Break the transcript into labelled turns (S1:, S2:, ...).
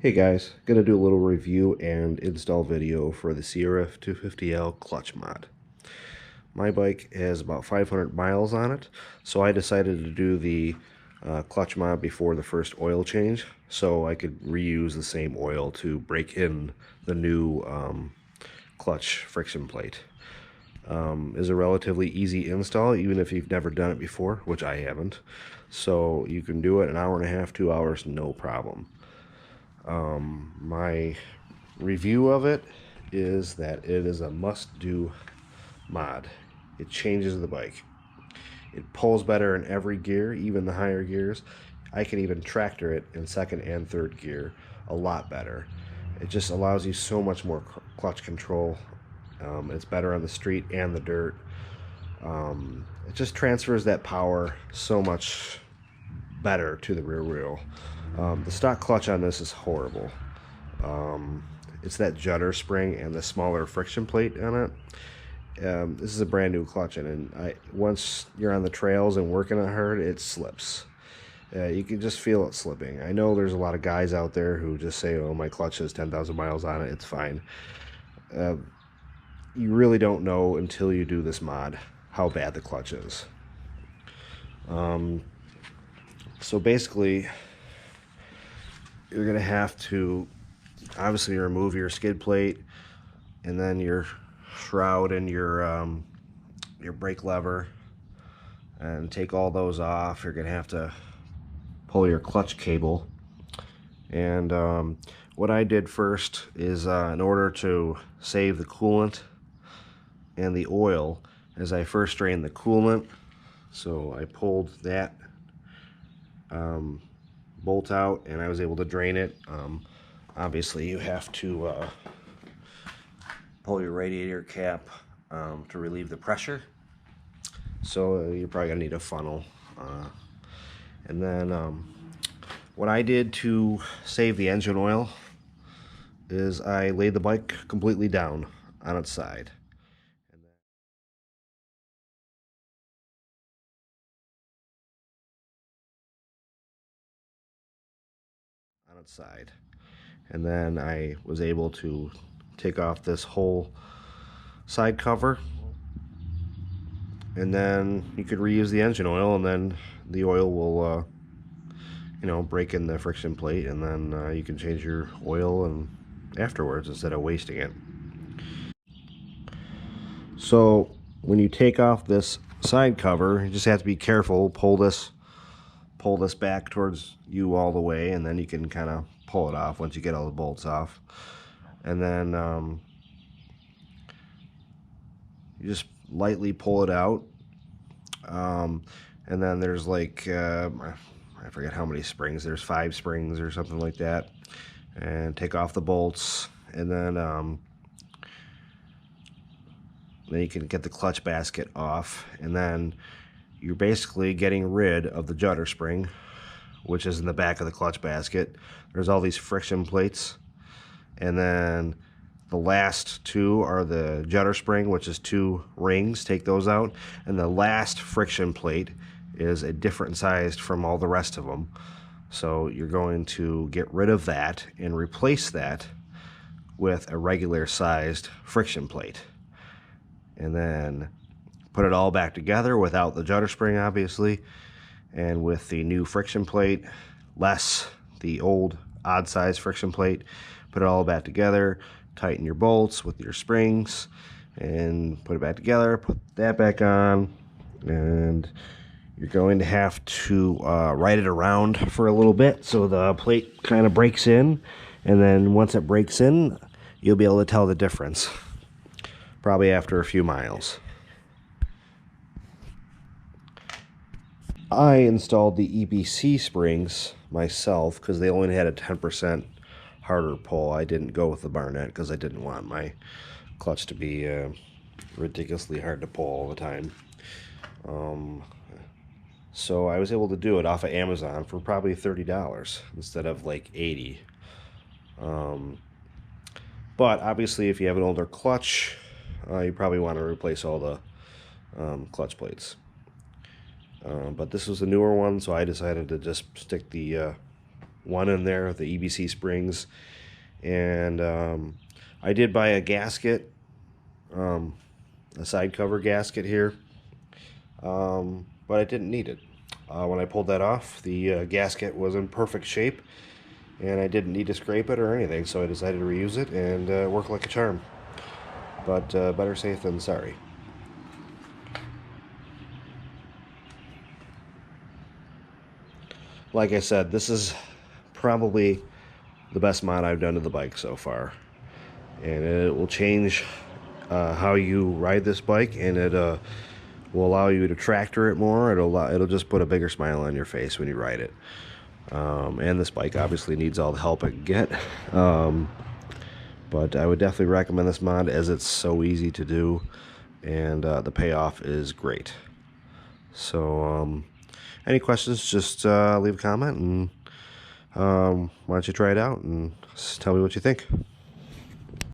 S1: Hey guys, gonna do a little review and install video for the CRF250L clutch mod. My bike has about 500 miles on it, so I decided to do the clutch mod before the first oil change, so I could reuse the same oil to break in the new clutch friction plate. Is a relatively easy install, even if you've never done it before, which I haven't. So you can do it in an hour and a half, 2 hours, no problem. My review of it is that it is a must-do mod. It changes the bike. It pulls better in every gear, even the higher gears. I can even tractor it in second and third gear a lot better. It just allows you so much more clutch control. It's better on the street and the dirt. It just transfers that power so much better to the rear wheel. The stock clutch on this is horrible. It's that Judder spring and the smaller friction plate on it. This is a brand new clutch, and once you're on the trails and working it hard, it slips. You can just feel it slipping. I know there's a lot of guys out there who just say, oh, my clutch has 10,000 miles on it, it's fine. You really don't know until you do this mod how bad the clutch is. So basically, you're going to have to obviously remove your skid plate and then your shroud and your brake lever, and take all those off. You're going to have to pull your clutch cable. And what I did first is in order to save the coolant and the oil, is I first drained the coolant. So I pulled that bolt out and I was able to drain it. Obviously you have to pull your radiator cap to relieve the pressure, so you're probably gonna need a funnel. And then what I did to save the engine oil is I laid the bike completely down on its side. And then I was able to take off this whole side cover, and then you could reuse the engine oil, and then the oil will break in the friction plate, and then you can change your oil and afterwards instead of wasting it. So when you take off this side cover, you just have to be careful. Pull this back towards you all the way, and then you can kind of pull it off once you get all the bolts off. And then you just lightly pull it out, and then there's like I forget how many springs. There's 5 springs or something like that. And take off the bolts, and then you can get the clutch basket off, and then you're basically getting rid of the Judder spring, which is in the back of the clutch basket. There's all these friction plates, and then the last 2 are the Judder spring, which is 2 rings. Take those out, and the last friction plate is a different size from all the rest of them. So you're going to get rid of that and replace that with a regular sized friction plate, and then put it all back together without the Judder spring, obviously, and with the new friction plate, less the old odd size friction plate. Put it all back together, tighten your bolts with your springs, and put it back together, put that back on, and you're going to have to ride it around for a little bit so the plate kind of breaks in, and then once it breaks in, you'll be able to tell the difference, probably after a few miles. I installed the EBC springs myself because they only had a 10% harder pull. I didn't go with the Barnett because I didn't want my clutch to be ridiculously hard to pull all the time. So I was able to do it off of Amazon for probably $30 instead of like $80. But obviously if you have an older clutch, you probably want to replace all the clutch plates. But this was a newer one, so I decided to just stick the one in there, the EBC springs, and I did buy a gasket, a side cover gasket here, but I didn't need it. When I pulled that off, the gasket was in perfect shape, and I didn't need to scrape it or anything, so I decided to reuse it, and work like a charm. But better safe than sorry. Like I said, this is probably the best mod I've done to the bike so far, and it will change how you ride this bike, and it will allow you to tractor it more. It'll just put a bigger smile on your face when you ride it. And this bike obviously needs all the help it can get, but I would definitely recommend this mod as it's so easy to do, and the payoff is great. So any questions, just leave a comment, and why don't you try it out and tell me what you think.